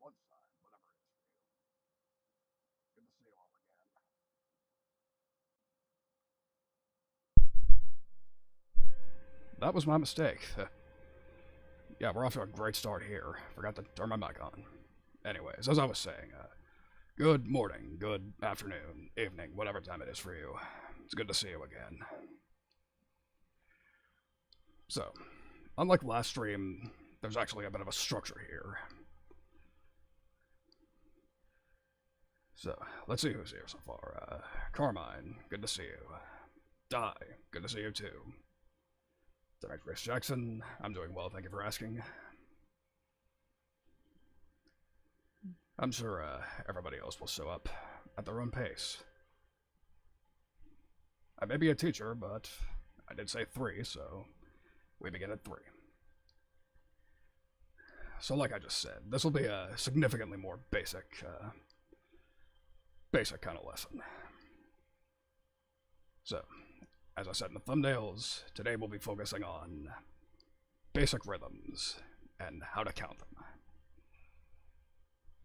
lunchtime, whatever it is for you. Good to see you all again. That was my mistake. Yeah, we're off to a great start here. Forgot to turn my mic on. Anyways, as I was saying, good morning, good afternoon, evening, whatever time it is for you. It's good to see you again. So, unlike last stream, there's actually a bit of a structure here. So, let's see who's here so far. Carmine, good to see you. Di, good to see you too. Demetrius Jackson, I'm doing well, thank you for asking. I'm sure everybody else will show up at their own pace. I may be a teacher, but I did say 3, so we begin at 3. So like I just said, this will be a significantly more basic kind of lesson. So, as I said in the thumbnails, today we'll be focusing on basic rhythms and how to count them.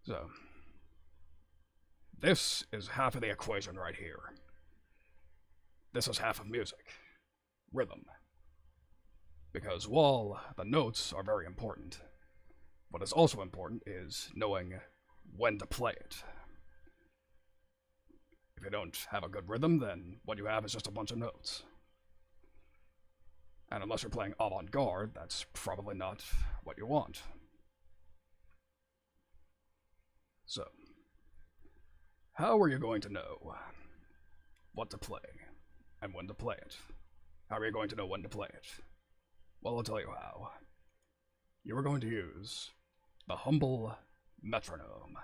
So, this is half of the equation right here. This is half of music. Rhythm. Because while the notes are very important, what is also important is knowing when to play it. If you don't have a good rhythm, then what you have is just a bunch of notes. And unless you're playing avant-garde, that's probably not what you want. So, how are you going to know what to play and when to play it? How are you going to know when to play it? Well, I'll tell you how. You are going to use the humble metronome.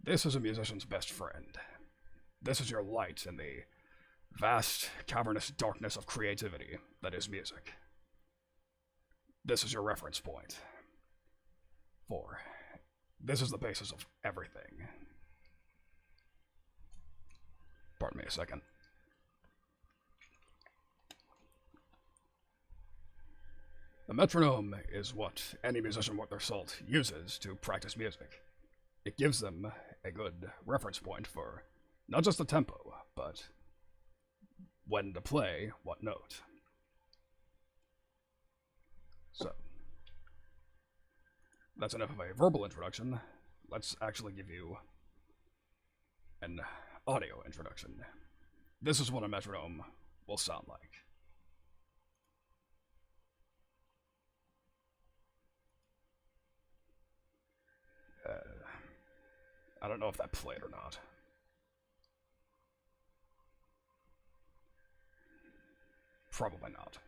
This is a musician's best friend. This is your light in the vast, cavernous darkness of creativity that is music. This is your reference point. For this is the basis of everything. Pardon me a second. The metronome is what any musician worth their salt uses to practice music. It gives them a good reference point for not just the tempo, but when to play what note. So, that's enough of a verbal introduction. Let's actually give you an audio introduction. This is what a metronome will sound like. I don't know if that played or not. Probably not.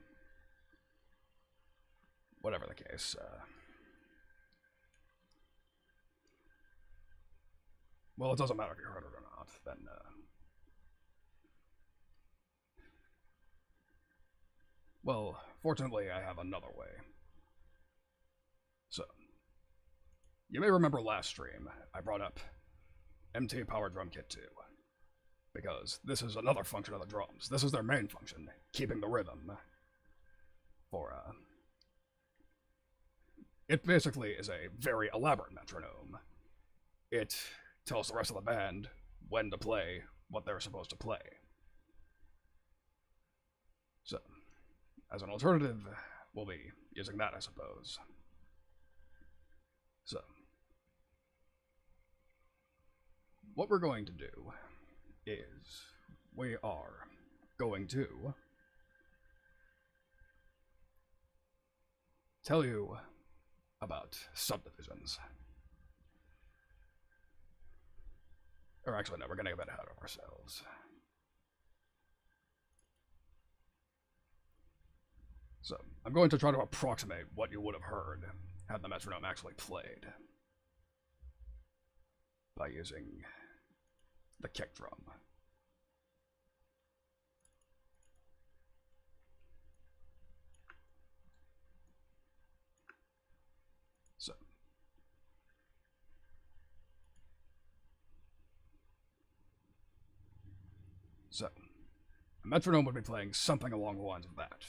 Whatever the case, well, it doesn't matter if you heard it or not, then, well, fortunately I have another way. So, you may remember last stream, I brought up MT Power Drum Kit 2, because this is another function of the drums. This is their main function, keeping the rhythm. For, it basically is a very elaborate metronome. It tells the rest of the band when to play what they're supposed to play. So, as an alternative, we'll be using that, I suppose. So, what we're going to do is we are going to tell you about subdivisions. Or actually, no, we're getting a bit ahead of ourselves. So, I'm going to try to approximate what you would have heard had the metronome actually played by using the kick drum. So, a metronome would be playing something along the lines of that.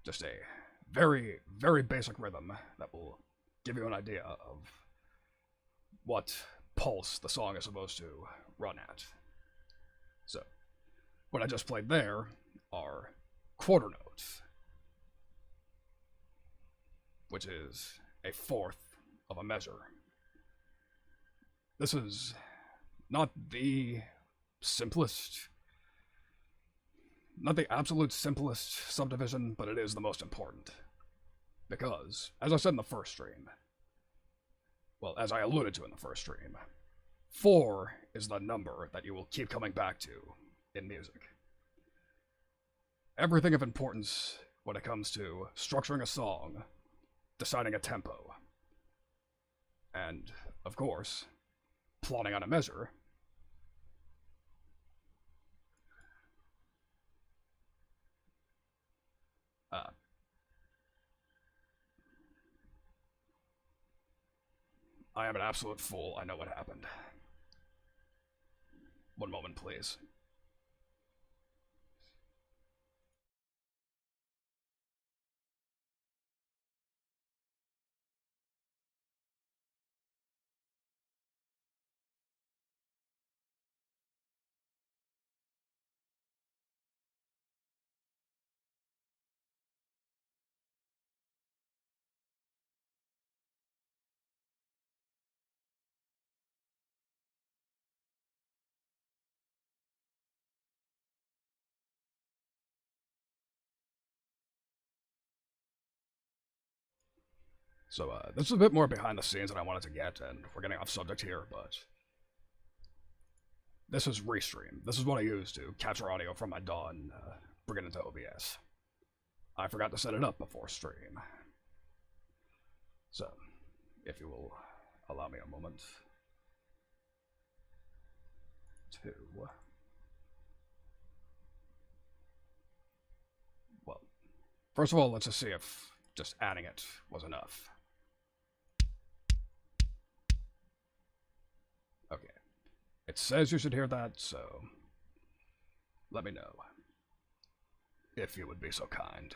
Just a very, very basic rhythm that will give you an idea of what pulse the song is supposed to run at. So, what I just played there are quarter notes, which is a fourth of a measure. This is not the simplest, not the absolute simplest subdivision, but it is the most important. Because, as I said in the first stream, well, as I alluded to in the first stream, 4 is the number that you will keep coming back to in music. Everything of importance when it comes to structuring a song, deciding a tempo, and, of course, plotting on a measure, I am an absolute fool. I know what happened. One moment, please. So, this is a bit more behind the scenes than I wanted to get, and we're getting off subject here, but this is Restream. This is what I use to capture audio from my DAW and bring it into OBS. I forgot to set it up before stream. So, if you will allow me a moment to... Well, first of all, let's just see if just adding it was enough. Okay. It says you should hear that, so let me know if you would be so kind.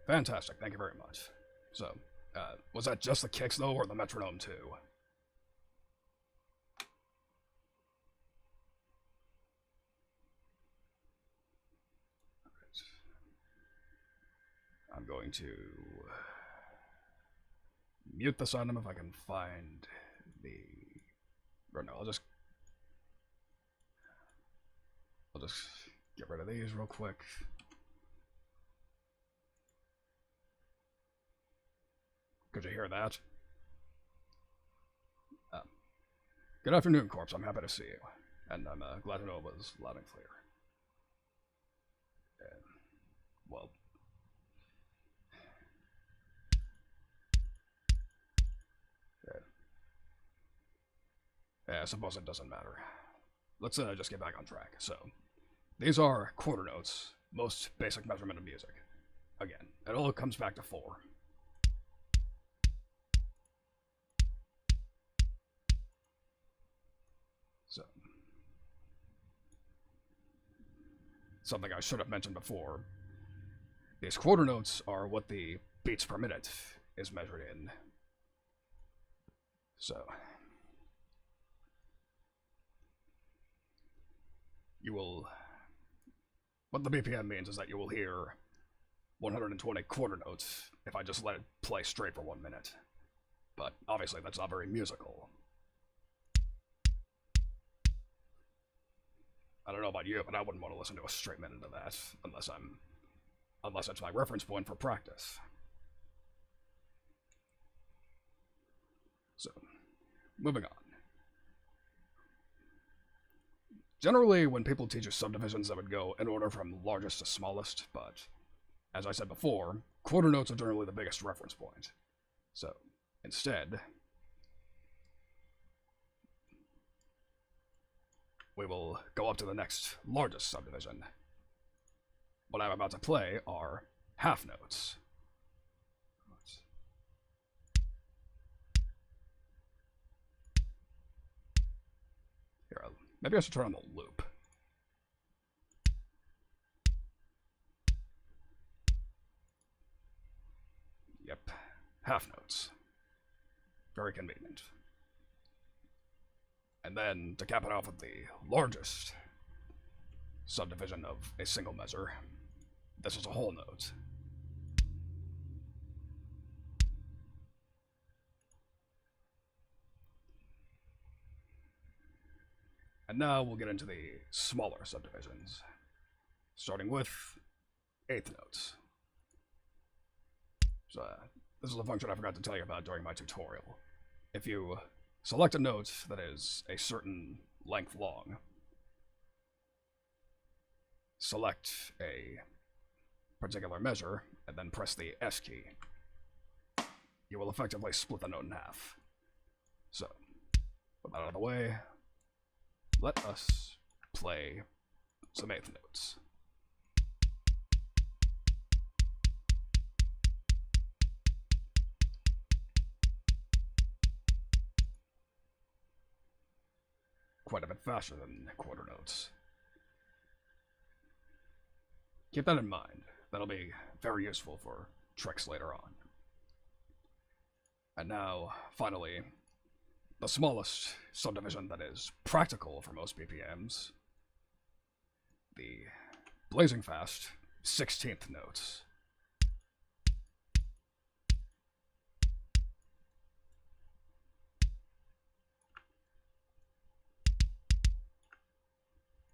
Fantastic, thank you very much. So, was that just the kicks though, or the metronome too? I'm going to mute this item if I can find the... Or no, I'll just get rid of these real quick. Could you hear that? Good afternoon, Corpse. I'm happy to see you. And I'm glad to know it was loud and clear. Well... I suppose it doesn't matter. Let's just get back on track. So, these are quarter notes, most basic measurement of music. Again, it all comes back to 4. So, something I should have mentioned before, these quarter notes are what the beats per minute is measured in. So, you will... What the BPM means is that you will hear 120 quarter notes if I just let it play straight for 1 minute. But obviously that's not very musical. I don't know about you, but I wouldn't want to listen to a straight minute of that unless it's my reference point for practice. So, moving on. Generally, when people teach you subdivisions, that would go in order from largest to smallest, but as I said before, quarter notes are generally the biggest reference point. So, instead, we will go up to the next largest subdivision. What I'm about to play are half notes. Here, maybe I should turn on the loop. half notes. Very convenient. And then, to cap it off with the largest subdivision of a single measure, this is a whole note. And now we'll get into the smaller subdivisions, starting with eighth notes. So, this is a function I forgot to tell you about during my tutorial. If you select a note that is a certain length long, select a particular measure, and then press the S key, you will effectively split the note in half. So, with that out of the way, let us play some eighth notes. Quite a bit faster than quarter notes. Keep that in mind. That'll be very useful for tricks later on. And now, finally, the smallest subdivision that is practical for most BPMs. The blazing fast 16th notes.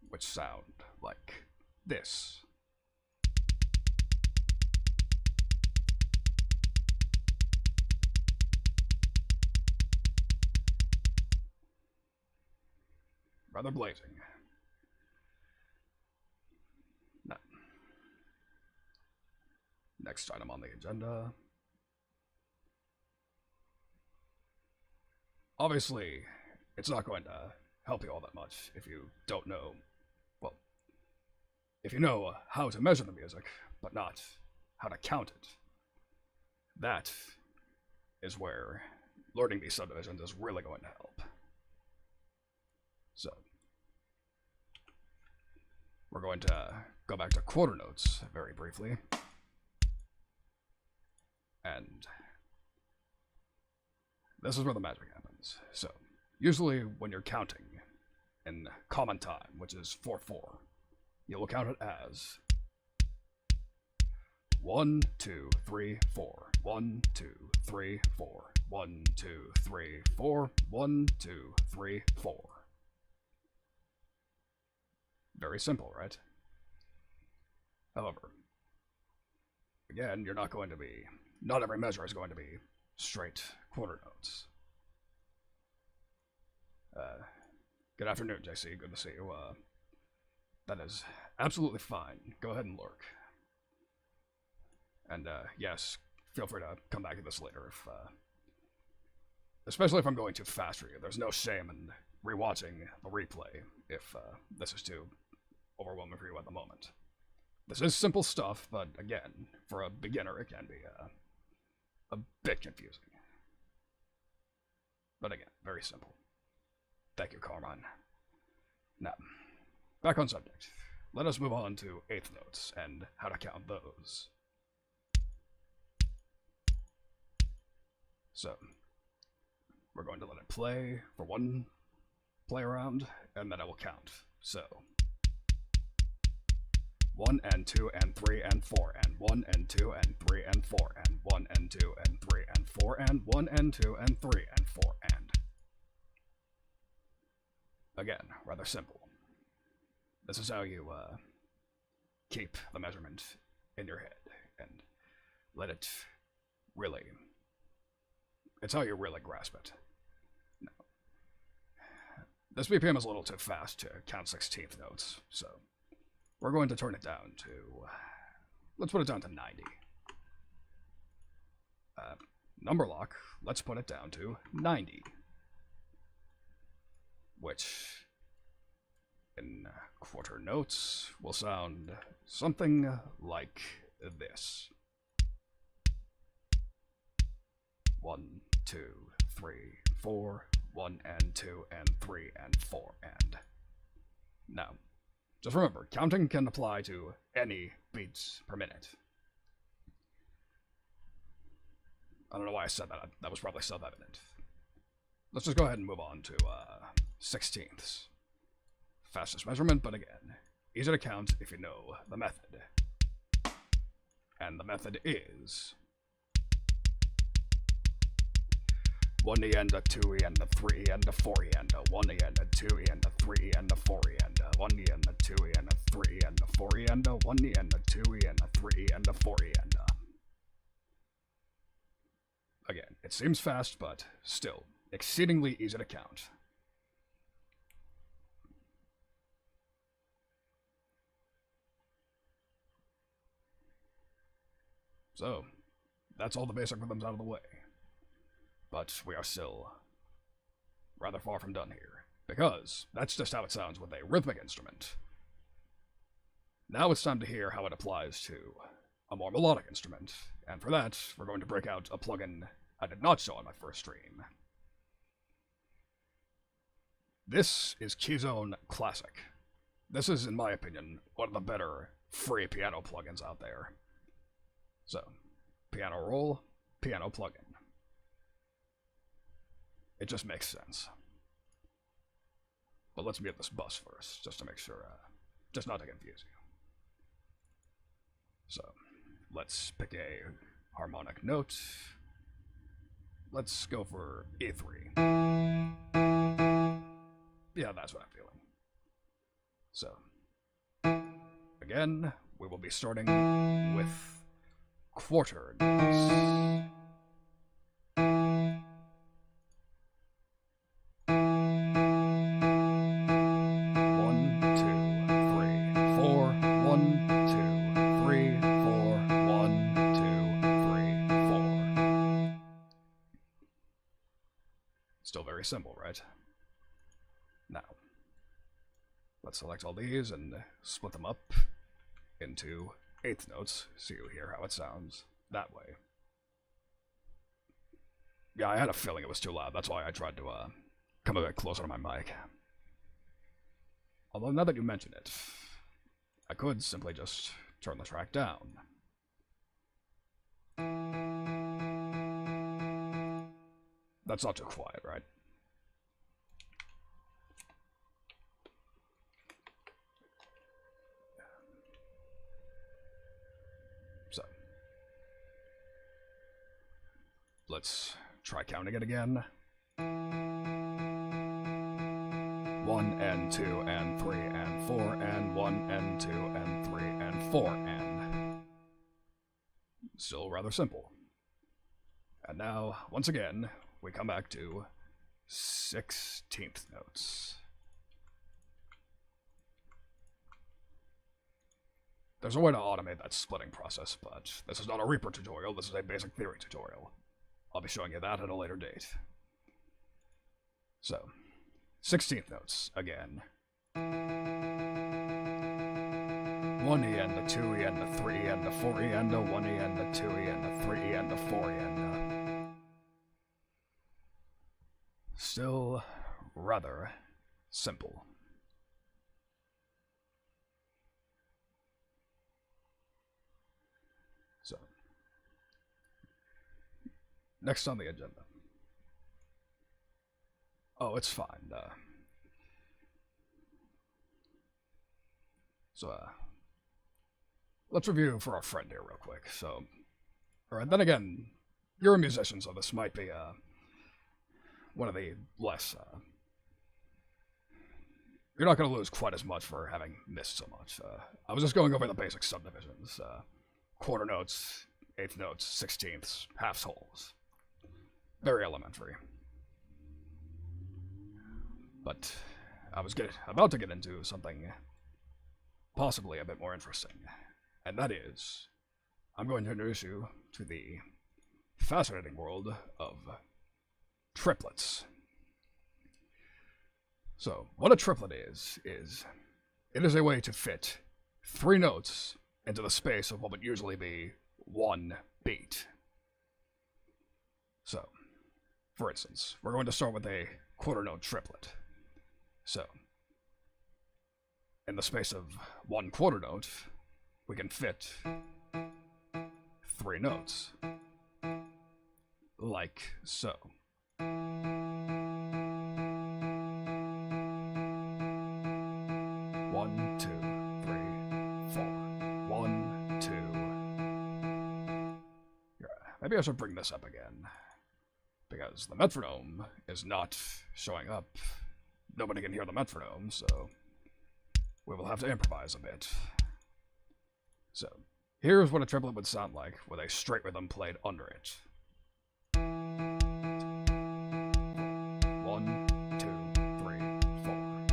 Which sound like this. Rather blazing. Now, next item on the agenda. Obviously, it's not going to help you all that much if you don't know, well, if you know how to measure the music, but not how to count it. That is where learning these subdivisions is really going to help. So, we're going to go back to quarter notes very briefly. And this is where the magic happens. So, usually when you're counting in common time, which is 4/4, you will count it as 1, 2, 3, 4, 1, 2, 3, 4, 1, 2, 3, 4, 1, 2, 3, 4. Very simple, right? However, again, not every measure is going to be straight quarter notes. Good afternoon, JC. Good to see you. That is absolutely fine. Go ahead and lurk. And, yes, feel free to come back to this later if, especially if I'm going too fast for you. There's no shame in rewatching the replay if, this is too overwhelming for you at the moment. This is simple stuff, but again, for a beginner, it can be, a bit confusing. But again, very simple. Thank you, Carmine. Now, back on subject. Let us move on to eighth notes and how to count those. So, we're going to let it play for one play around, and then I will count. So, 1 and 2 and 3 and 4 and 1 and 2 and 3 and 4 and 1 and 2 and 3 and 4 and 1 and 2 and 3 and 4 and. Again, rather simple. This is how you keep the measurement in your head and let it really. It's how you really grasp it. Now, this BPM is a little too fast to count 16th notes, so we're going to turn it down to, let's put it down to 90. Number lock, let's put it down to 90. Which, in quarter notes, will sound something like this. 1, 2, 3, 4, 1 and 2 and 3 and 4 and. Now, just remember, counting can apply to any beats per minute. I don't know why I said that. That was probably self-evident. Let's just go ahead and move on to sixteenths. Fastest measurement, but again, easy to count if you know the method. And the method is 1e and a 2e and a 3e and a 4e and a 1e and a 2e and a 3e and a 4e and a 1e and a 2e and a 3e and a 4e and a 1e and a 2e and a 3e and a 4e and a... Again, it seems fast, but still exceedingly easy to count. So, that's all the basic rhythms out of the way. But we are still rather far from done here, because that's just how it sounds with a rhythmic instrument. Now it's time to hear how it applies to a more melodic instrument, and for that, we're going to break out a plugin I did not show on my first stream. This is Keyzone Classic. This is, in my opinion, one of the better free piano plugins out there. So, piano roll, piano plugin. It just makes sense. But let's mute this bus first, just to make sure, just not to confuse you. So, let's pick a harmonic note. Let's go for E3. Yeah, that's what I'm feeling. So, again, we will be starting with quarter notes. Still very simple, right? Now, let's select all these and split them up into eighth notes so you hear how it sounds that way. Yeah, I had a feeling it was too loud. That's why I tried to come a bit closer to my mic. Although now that you mention it, I could simply just turn the track down. That's not too quiet, right? So, let's try counting it again. 1 and 2 and 3 and 4 and 1 and 2 and 3 and 4 and... Still rather simple. And now, once again, we come back to 16th notes. There's a way to automate that splitting process, but this is not a Reaper tutorial, this is a basic theory tutorial. I'll be showing you that at a later date. So, 16th notes, again. 1E and a 2E and a 3E and a 4E and a 1E and a 2E and a 3E and a 4E and a... Still rather simple. So, next on the agenda. Oh, it's fine. Let's review for our friend here real quick. So, alright, then again, you're a musician, so this might be, one of the less, you're not going to lose quite as much for having missed so much. I was just going over the basic subdivisions. Quarter notes, eighth notes, sixteenths, halves, wholes. Very elementary. But I was about to get into something possibly a bit more interesting. And that is, I'm going to introduce you to the fascinating world of triplets. So, what a triplet is it is a way to fit 3 notes into the space of what would usually be 1 beat. So, for instance, we're going to start with a quarter note triplet. So, in the space of 1 quarter note, we can fit 3 notes. like so. One, two, three, four. One, two. Here, maybe I should bring this up again, because the metronome is not showing up. Nobody can hear the metronome, so we will have to improvise a bit. So, here's what a triplet would sound like with a straight rhythm played under it. 1, 2, 3, 4.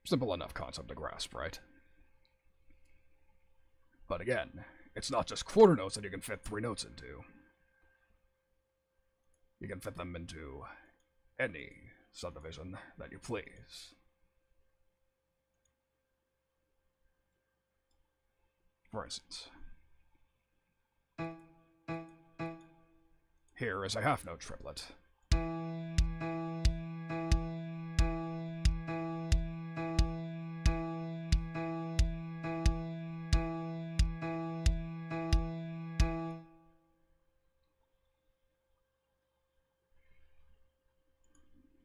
Simple enough concept to grasp, right? But again, it's not just quarter notes that you can fit 3 notes into. You can fit them into any subdivision that you please. For instance, here is a half-note triplet.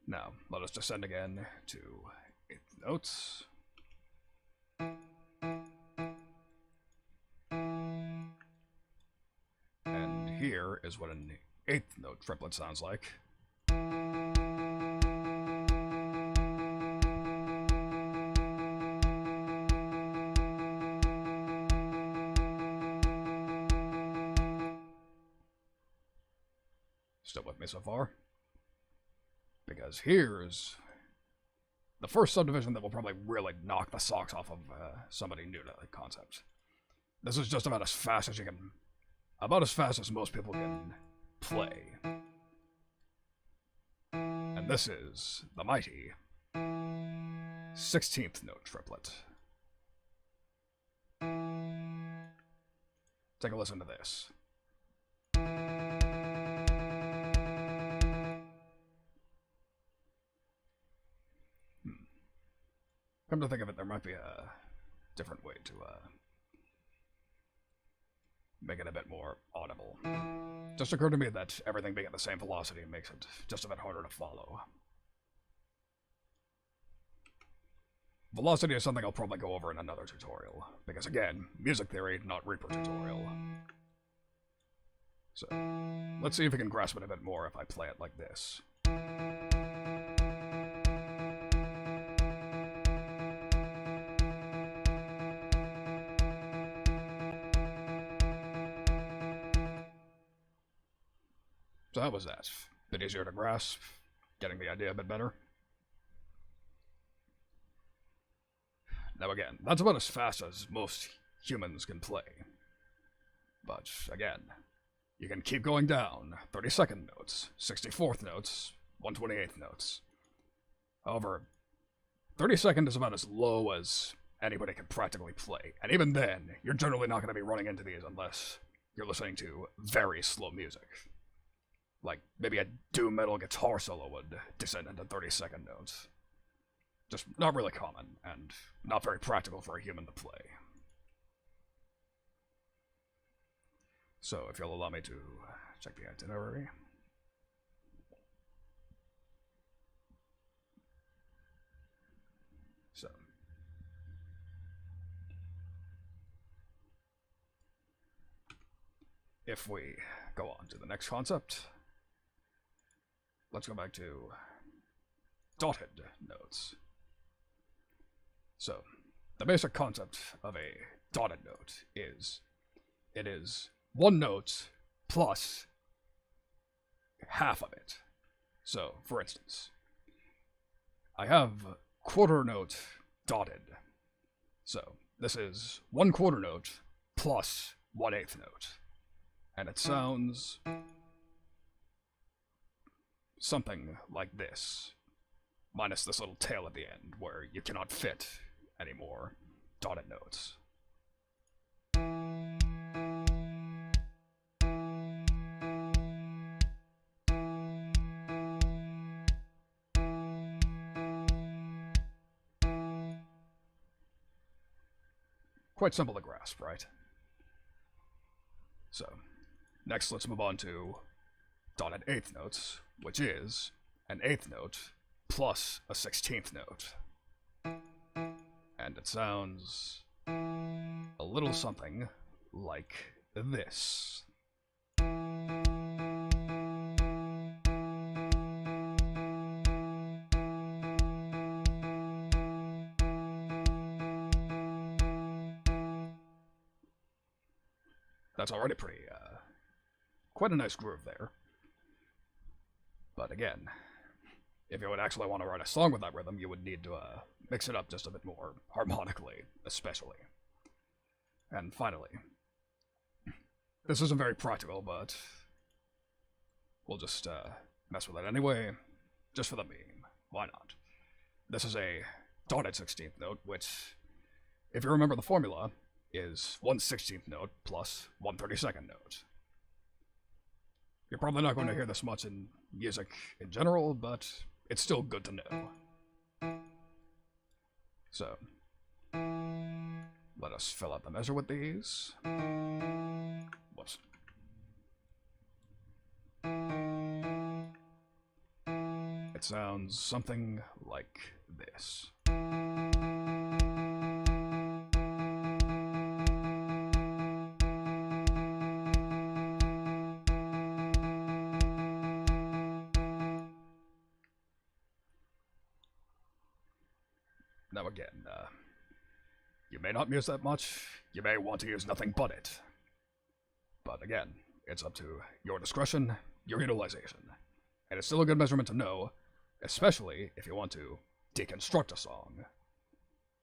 Now, let us descend again to 8th notes. And here is what an 8th note triplet sounds like. Still with me so far? Because here's the first subdivision that will probably really knock the socks off of somebody new to the concept. This is just about as fast as you can, about as fast as most people can play. And this is the mighty 16th note triplet. Take a listen to this. Come to think of it, there might be a different way to make it a bit more audible. Just occurred to me that everything being at the same velocity makes it just a bit harder to follow. Velocity is something I'll probably go over in another tutorial, because again, music theory, not Reaper tutorial. So, let's see if we can grasp it a bit more if I play it like this. So how was that? A bit easier to grasp? Getting the idea a bit better? Now again, that's about as fast as most humans can play. But again, you can keep going down. 32nd notes, 64th notes, 128th notes. However, 32nd is about as low as anybody can practically play. And even then, you're generally not going to be running into these unless you're listening to very slow music. Like, maybe a doom metal guitar solo would descend into 32nd notes. Just not really common, and not very practical for a human to play. So, if you'll allow me to check the itinerary. So, if we go on to the next concept, let's go back to dotted notes. So, the basic concept of a dotted note is, it is one note plus half of it. So, for instance, I have quarter note dotted. So, this is 1/4 note plus 1/8 note. And it sounds something like this, minus this little tail at the end where you cannot fit any more dotted notes. quite simple to grasp, right? So, next let's move on to dotted eighth notes, which is an eighth note plus a 16th note. And it sounds a little something like this. That's already pretty, quite a nice groove there. But again, if you would actually want to write a song with that rhythm, you would need to mix it up just a bit more harmonically, especially. And finally, this isn't very practical, but we'll just mess with it anyway, just for the meme. Why not? This is a dotted 16th note, which, if you remember the formula, is 1/16th note plus 1/32nd note. You're probably not going to hear this much in music in general, but it's still good to know. So, let us fill out the measure with these. Whoops. It sounds something like this. Now again, you may not use that much, you may want to use nothing but it. But again, it's up to your discretion, your utilization. And it's still a good measurement to know, especially if you want to deconstruct a song,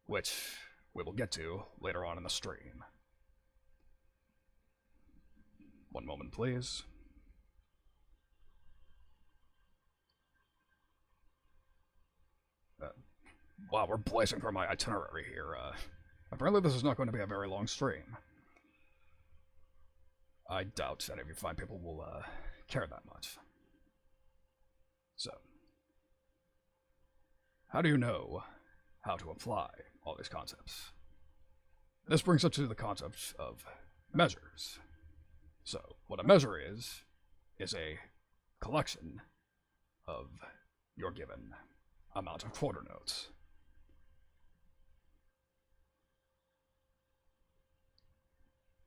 which we will get to later on in the stream. One moment, please. Wow, we're blazing for my itinerary here. Apparently this is not going to be a very long stream. I doubt any of you fine people will care that much. So, how do you know how to apply all these concepts? This brings us to the concept of measures. So, what a measure is a collection of your given amount of quarter notes.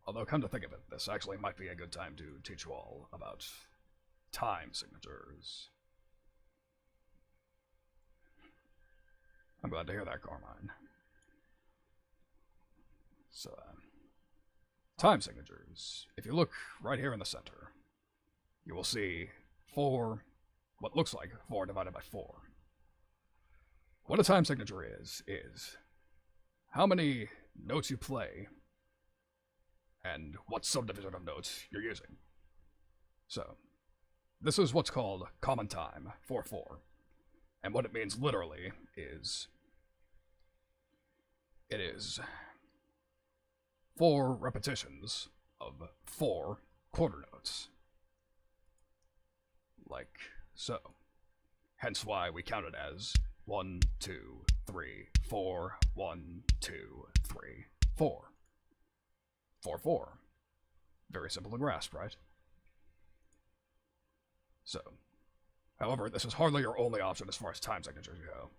Although, come to think of it, this actually might be a good time to teach you all about time signatures. I'm glad to hear that, Carmine. So, time signatures. If you look right here in the center, you will see what looks like 4 divided by 4. What a time signature is how many notes you play and what subdivision of notes you're using. So, this is what's called common time, 4/4. And what it means literally is, it is 4 repetitions of 4 quarter notes. Like so. Hence why we count it as 1, 2, 3, 4, 1, 2, 3, 4. 4/4. Very simple to grasp, right? So, however, this is hardly your only option as far as time signatures go.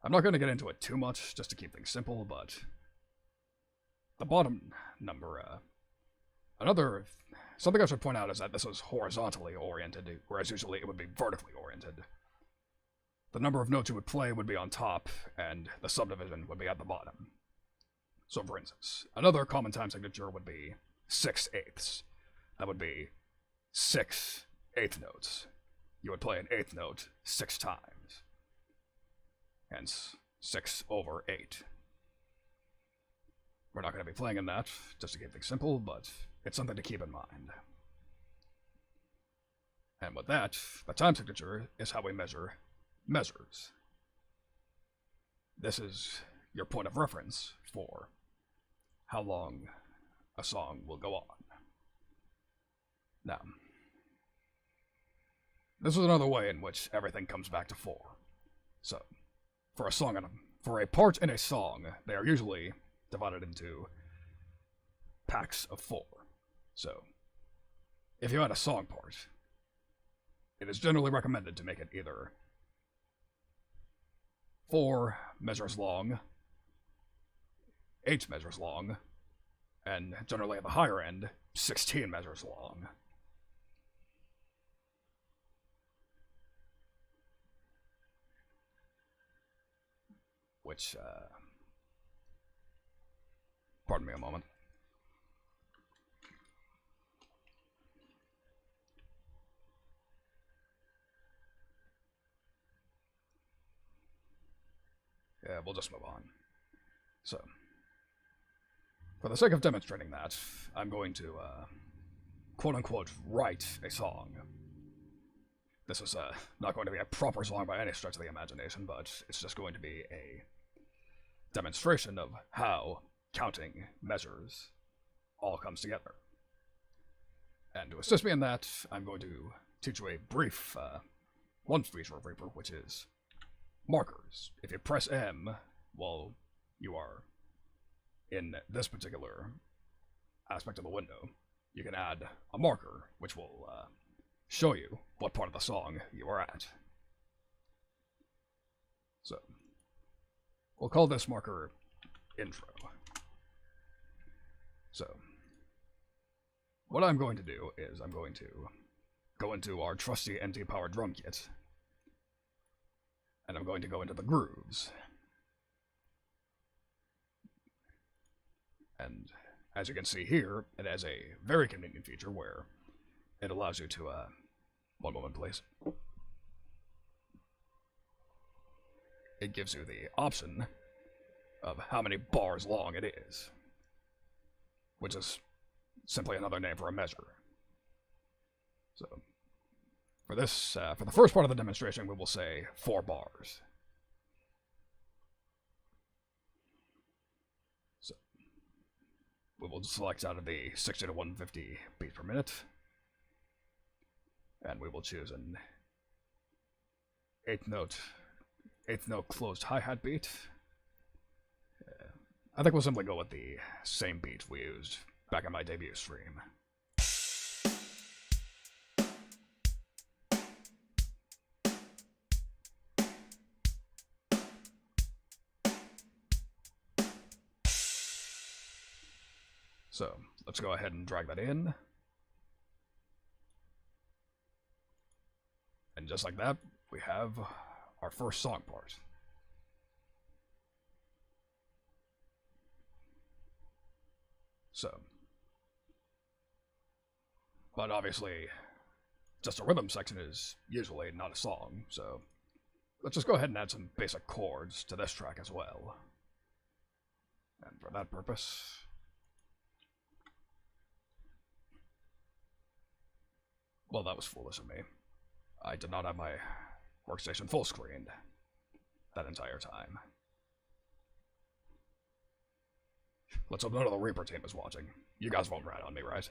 I'm not going to get into it too much, just to keep things simple, but the bottom number, something I should point out is that this is horizontally oriented, whereas usually it would be vertically oriented. The number of notes you would play would be on top, and the subdivision would be at the bottom. So, for instance, another common time signature would be 6/8. That would be 6 eighth notes. You would play an eighth note 6 times. Hence, 6/8. We're not going to be playing in that, just to keep things simple, but it's something to keep in mind. And with that, the time signature is how we measure measures. This is your point of reference for how long a song will go on. Now, this is another way in which everything comes back to 4. So, for a part in a song, they are usually divided into packs of 4. So, if you had a song part, it is generally recommended to make it either 4 measures long, 8 measures long, and generally at the higher end, 16 measures long. Which, pardon me a moment. Yeah, we'll just move on. So, for the sake of demonstrating that, I'm going to, quote-unquote, write a song. This is not going to be a proper song by any stretch of the imagination, but it's just going to be a demonstration of how counting measures all comes together. And to assist me in that, I'm going to teach you a brief one feature of Reaper, which is markers. If you press M while you are in this particular aspect of the window, you can add a marker, which will show you what part of the song you are at. So, we'll call this marker intro. So, what I'm going to do is I'm going to go into our trusty NT-powered drum kit, and I'm going to go into the grooves. And as you can see here, it has a very convenient feature where it allows you to, one moment please. It gives you the option of how many bars long it is, which is simply another name for a measure. So, for this, for the first part of the demonstration, we will say 4 bars. So, we will select out of the 60 to 150 beats per minute, and we will choose an 8th note closed hi-hat beat. I think we'll simply go with the same beat we used back in my debut stream. So, let's go ahead and drag that in. And just like that, we have our first song part. So, but obviously, just a rhythm section is usually not a song, so let's just go ahead and add some basic chords to this track as well. And for that purpose, well, that was foolish of me. I did not have my workstation full screened that entire time. Let's hope none of the Reaper team is watching. You guys won't rat on me, right?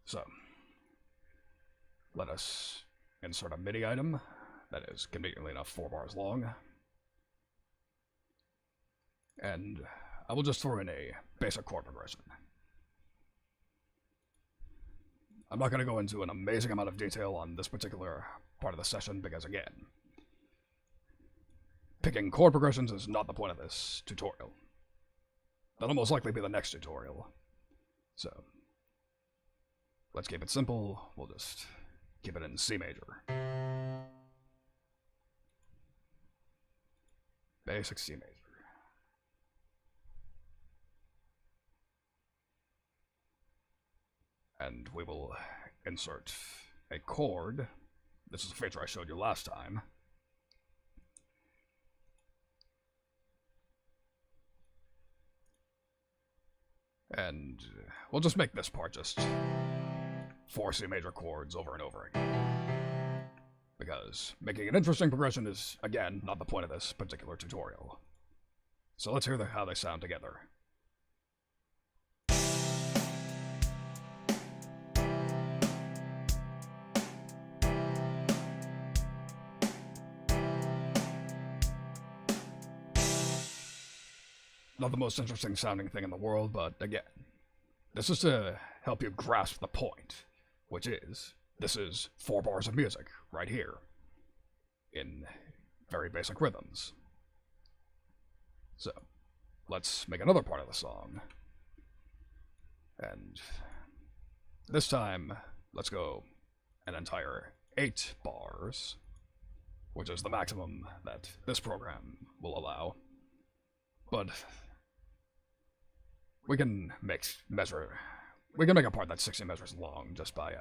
So, let us insert a MIDI item that is conveniently enough 4 bars long. And I will just throw in a basic chord progression. I'm not going to go into an amazing amount of detail on this particular part of the session because, again, picking chord progressions is not the point of this tutorial. That'll most likely be the next tutorial. So, let's keep it simple. We'll just keep it in C major. Basic C major. And we will insert a chord. This is a feature I showed you last time. And we'll just make this part just 4 C major chords over and over again. Because making an interesting progression is, again, not the point of this particular tutorial. So let's hear how they sound together. not the most interesting sounding thing in the world, but again, this is to help you grasp the point, which is, this is 4 bars of music, right here, in very basic rhythms. So, let's make another part of the song. And this time, let's go an entire 8 bars, which is the maximum that this program will allow. But we can make a part that's 60 measures long just by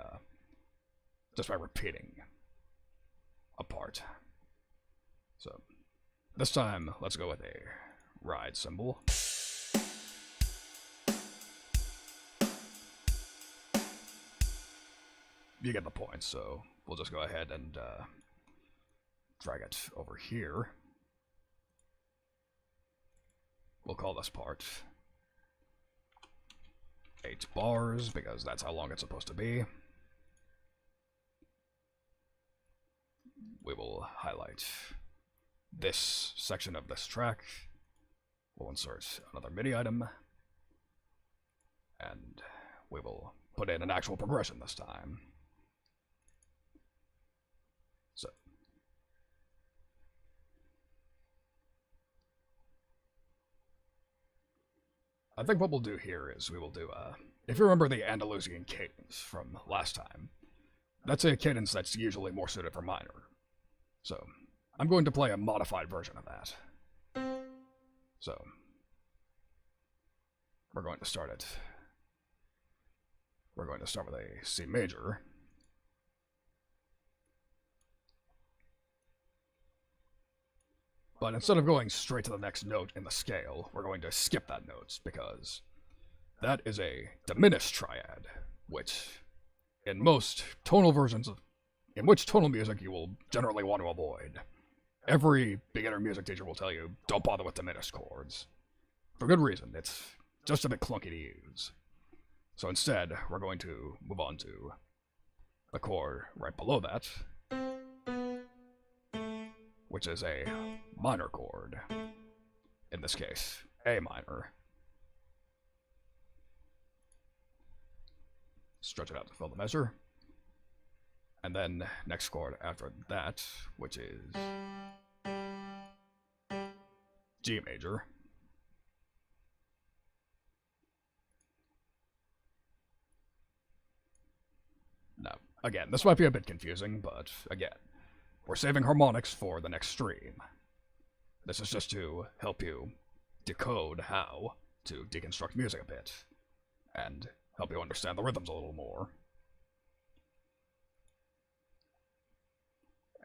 repeating a part. So this time, let's go with a ride cymbal. You get the point, so we'll just go ahead and drag it over here. We'll call this part 8 bars, because that's how long it's supposed to be. We will highlight this section of this track. We'll insert another MIDI item, and we will put in an actual progression this time. So, I think what we'll do here is we will do, if you remember the Andalusian Cadence from last time, that's a cadence that's usually more suited for minor. So, I'm going to play a modified version of that. So, we're going to start with a C major. But instead of going straight to the next note in the scale, we're going to skip that note, because that is a diminished triad, which in most tonal versions in which tonal music you will generally want to avoid. Every beginner music teacher will tell you, don't bother with diminished chords. For good reason, it's just a bit clunky to use. So instead, we're going to move on to the chord right below that, which is a minor chord. In this case, A minor. Stretch it out to fill the measure. And then next chord after that, which is G major. Now, again, this might be a bit confusing, but again, we're saving harmonics for the next stream. This is just to help you decode how to deconstruct music a bit, and help you understand the rhythms a little more.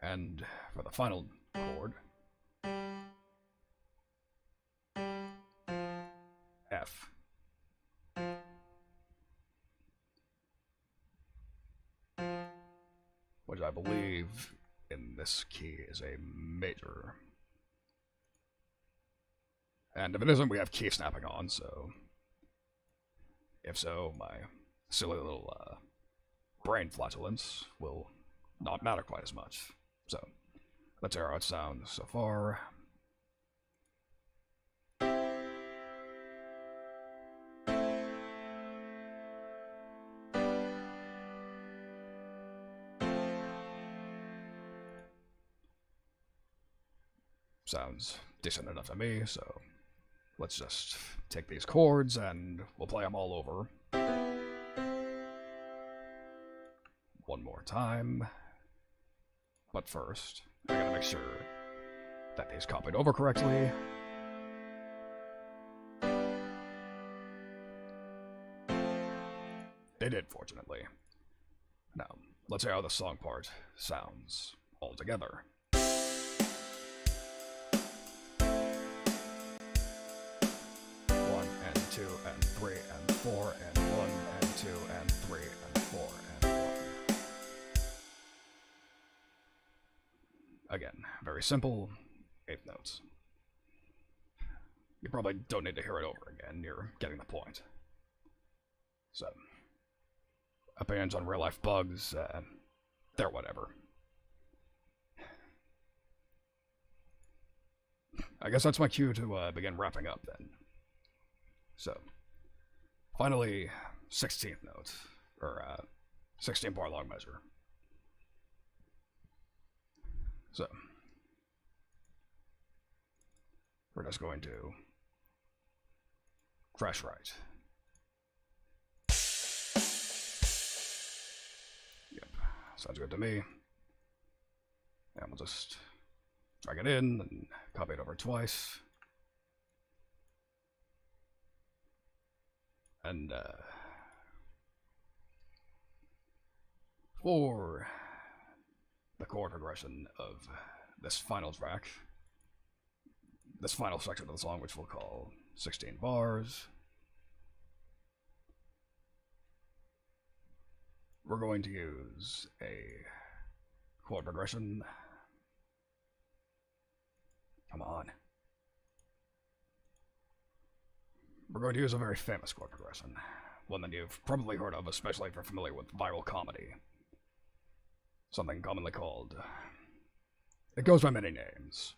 And for the final chord, F. Which I believe in this key is a major. And if it isn't, we have key snapping on, so if so, my silly little brain flatulence will not matter quite as much. So, let's hear how it sounds so far. Sounds decent enough to me, so let's just take these chords and we'll play them all over. One more time. But first, I gotta make sure that these copied over correctly. They did, fortunately. Now, let's hear how the song part sounds all together. 2 and 3 and 4 and 1 and 2 and 3 and 4 and 1. Again, very simple, 8th notes. You probably don't need to hear it over again, you're getting the point. So, opinions on real life bugs, they're whatever. I guess that's my cue to begin wrapping up then. So, finally, 16th note, or 16-bar long measure. So, we're just going to crash right. Yep, sounds good to me. And we'll just drag it in and copy it over twice. And for the chord progression of this final track, this final section of the song, which we'll call 16 bars, we're going to use a chord progression. Come on. We're going to use a very famous chord progression, one that you've probably heard of, especially if you're familiar with viral comedy. Something commonly called... It goes by many names.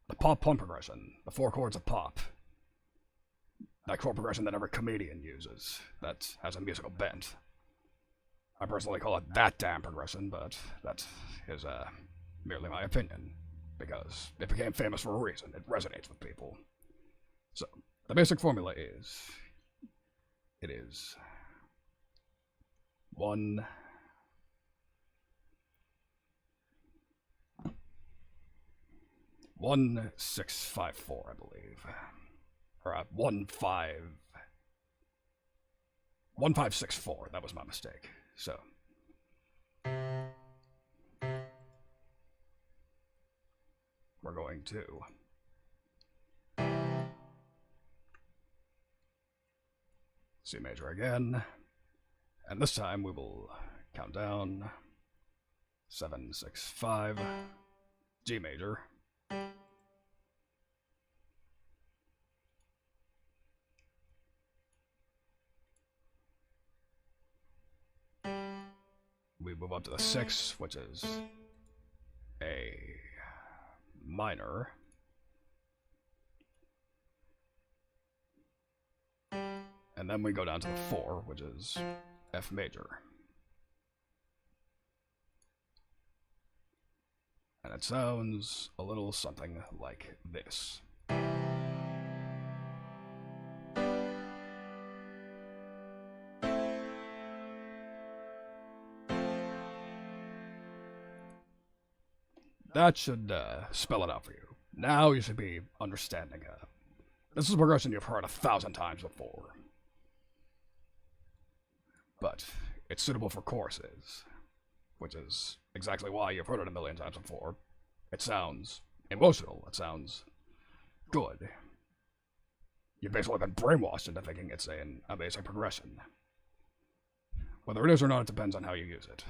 The pop-pump progression, the 4 chords of pop. That chord progression that every comedian uses, that has a musical bent. I personally call it that damn progression, but that is merely my opinion, because it became famous for a reason. It resonates with people. So, the basic formula is, it is 1, 1, 6, 5, 4, I believe, or 1, 5, 1, 5, 6, 4. That was my mistake. So, we're going to C major again, and this time we will count down 7, 6, 5, G major, we move up to the 6, which is a minor, and then we go down to the 4, which is F major. And it sounds a little something like this. That should spell it out for you. Now you should be understanding it. This is a progression you've heard 1,000 times before. But it's suitable for choruses, which is exactly why you've heard it 1,000,000 times before. It sounds emotional. It sounds good. You've basically been brainwashed into thinking it's an amazing progression. Whether it is or not, it depends on how you use it.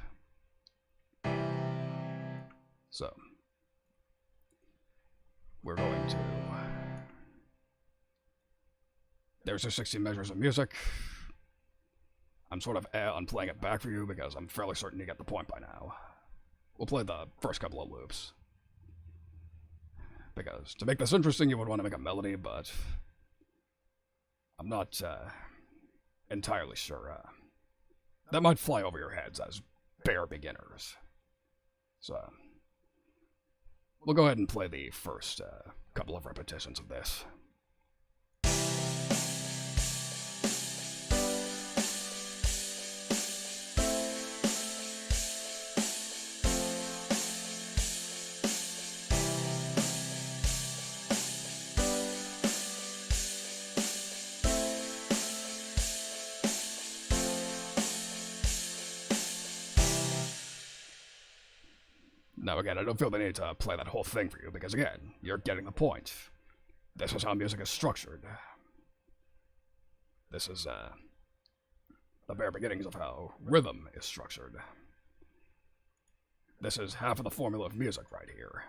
So, we're going to... There's your 16 measures of music. I'm sort of on playing it back for you because I'm fairly certain you get the point by now. We'll play the first couple of loops. Because to make this interesting, you would want to make a melody, but I'm not entirely sure. That might fly over your heads as bare beginners. So, we'll go ahead and play the first couple of repetitions of this. Now again, I don't feel the need to play that whole thing for you, because again, you're getting the point. This is how music is structured. This is the bare beginnings of how rhythm is structured. This is half of the formula of music right here.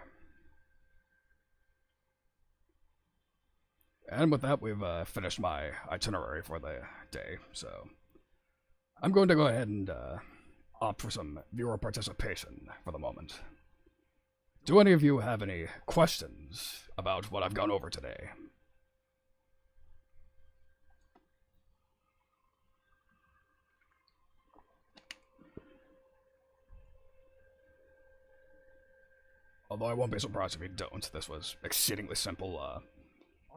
And with that, we've finished my itinerary for the day, so I'm going to go ahead and opt for some viewer participation for the moment. Do any of you have any questions about what I've gone over today? Although I won't be surprised if you don't. This was exceedingly simple,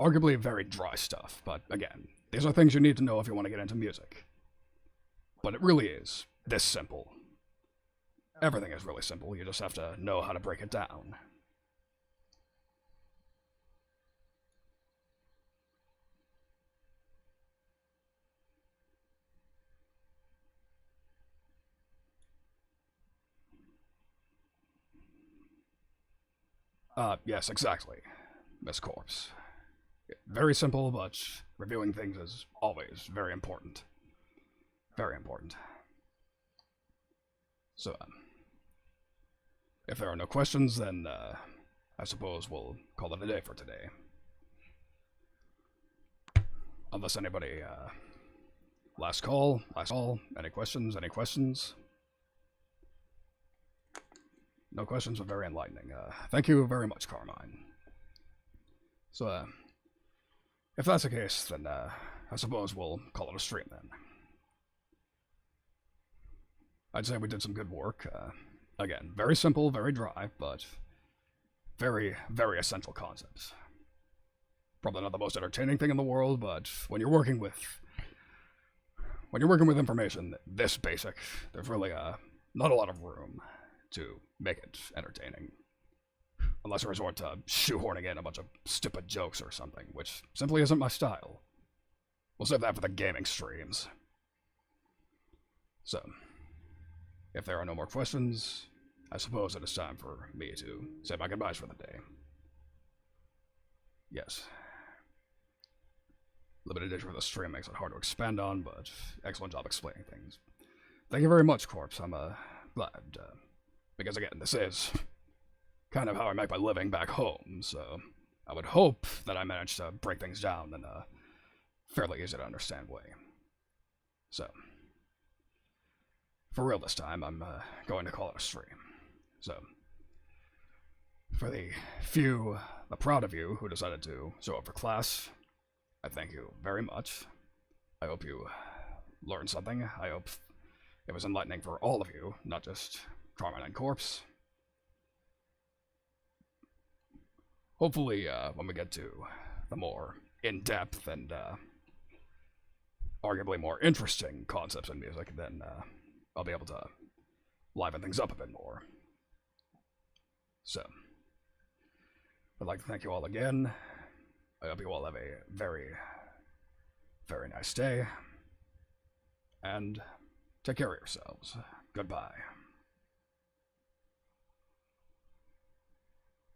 arguably very dry stuff, but again, these are things you need to know if you want to get into music. But it really is this simple. Everything is really simple, you just have to know how to break it down. Yes, exactly, Miss Corpse. Very simple, but reviewing things is always very important. Very important. So, if there are no questions, then, I suppose we'll call it a day for today. Unless anybody, last call, any questions, any questions? No questions, but very enlightening. Thank you very much, Carmine. So, if that's the case, then, I suppose we'll call it a stream then. I'd say we did some good work. Again, very simple, very dry, but very, very essential concepts. Probably not the most entertaining thing in the world, but when you're working with information this basic, there's really not a lot of room to make it entertaining. Unless I resort to shoehorning in a bunch of stupid jokes or something, which simply isn't my style. We'll save that for the gaming streams. So, if there are no more questions, I suppose it is time for me to say my goodbyes for the day. Yes. Limited edition for the stream makes it hard to expand on, but excellent job explaining things. Thank you very much, Corpse. I'm glad, because again, this is kind of how I make my living back home, so I would hope that I managed to break things down in a fairly easy to understand way. So, for real this time, I'm going to call it a stream. So, for the proud of you who decided to show up for class, I thank you very much. I hope you learned something. I hope it was enlightening for all of you, not just Carmine and Corpse. Hopefully, when we get to the more in-depth and arguably more interesting concepts in music, then I'll be able to liven things up a bit more. So, I'd like to thank you all again. I hope you all have a very, very nice day. And take care of yourselves. Goodbye.